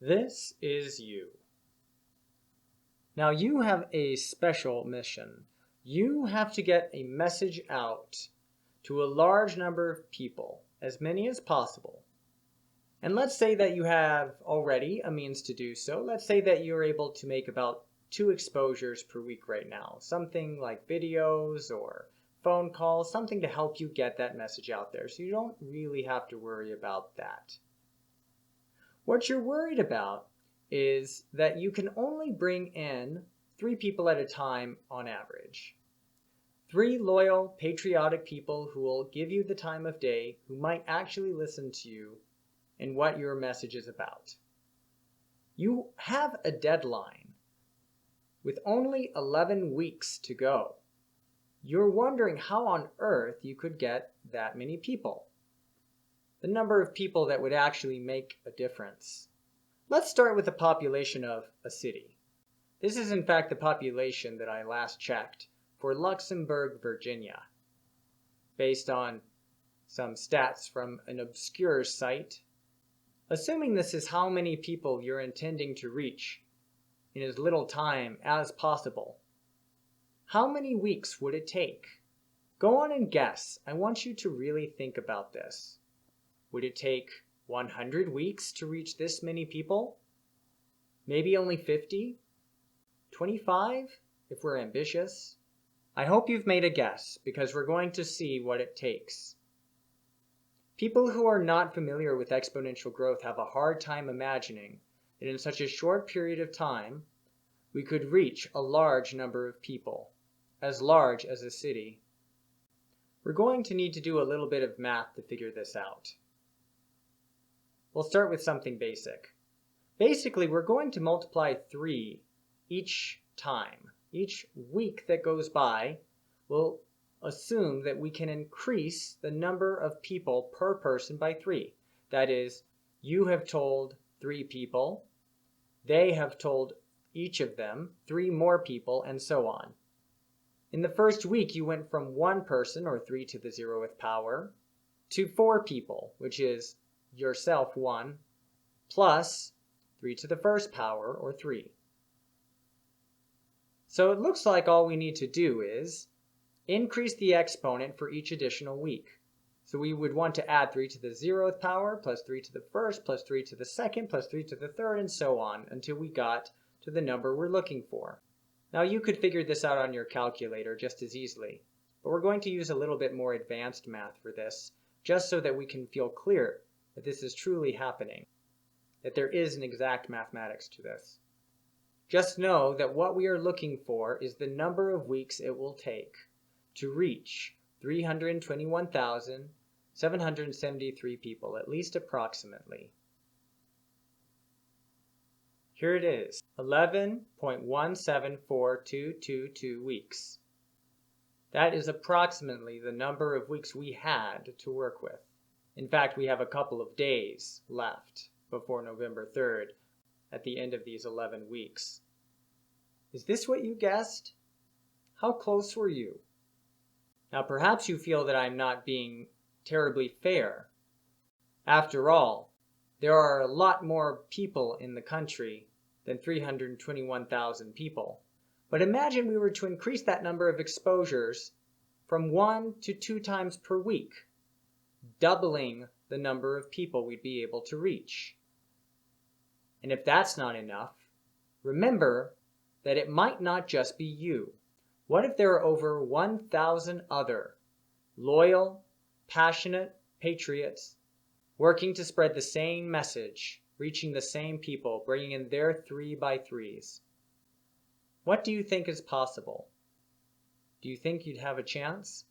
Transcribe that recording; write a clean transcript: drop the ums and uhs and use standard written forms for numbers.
This is you. Now you have a special mission. You have to get a message out to a large number of people, as many as possible. And let's say that you have already a means to do so. Let's say that you're able to make about 2 exposures per week right now. Something like videos or phone calls, something to help you get that message out there. So you don't really have to worry about that. What you're worried about is that you can only bring in 3 people at a time on average. 3 loyal, patriotic people who will give you the time of day, who might actually listen to you and what your message is about. You have a deadline with only 11 weeks to go. You're wondering how on earth you could get that many people. The number of people that would actually make a difference. Let's start with the population of a city. This is in fact the population that I last checked for Luxembourg, Virginia, based on some stats from an obscure site. Assuming this is how many people you're intending to reach in as little time as possible, how many weeks would it take? Go on and guess. I want you to really think about this. Would it take 100 weeks to reach this many people? Maybe only 50? 25, if we're ambitious? I hope you've made a guess, because we're going to see what it takes. People who are not familiar with exponential growth have a hard time imagining that in such a short period of time, we could reach a large number of people, as large as a city. We're going to need to do a little bit of math to figure this out. We'll start with something basic. Basically, we're going to multiply 3 each time. Each week that goes by, we'll assume that we can increase the number of people per person by 3. That is, you have told 3 people, they have told each of them 3 more people, and so on. In the first week, you went from 1 person, or 3 to the 0th power, to 4 people, which is yourself 1, plus 3 to the 1st power, or 3. So it looks like all we need to do is increase the exponent for each additional week. So we would want to add 3 to the 0th power, plus 3 to the 1st, plus 3 to the 2nd, plus 3 to the 3rd, and so on, until we got to the number we're looking for. Now you could figure this out on your calculator just as easily, but we're going to use a little bit more advanced math for this, just so that we can feel clear that this is truly happening, that there is an exact mathematics to this. Just know that what we are looking for is the number of weeks it will take to reach 321,773 people, at least approximately. Here it is, 11.174222 weeks. That is approximately the number of weeks we had to work with. In fact, we have a couple of days left before November 3rd at the end of these 11 weeks. Is this what you guessed? How close were you? Now perhaps you feel that I'm not being terribly fair. After all, there are a lot more people in the country than 321,000 people. But imagine we were to increase that number of exposures from 1 to 2 times per week, doubling the number of people we'd be able to reach. And if that's not enough, remember that it might not just be you. What if there are over 1,000 other loyal, passionate patriots working to spread the same message, reaching the same people, bringing in their 3 by 3s? What do you think is possible? Do you think you'd have a chance?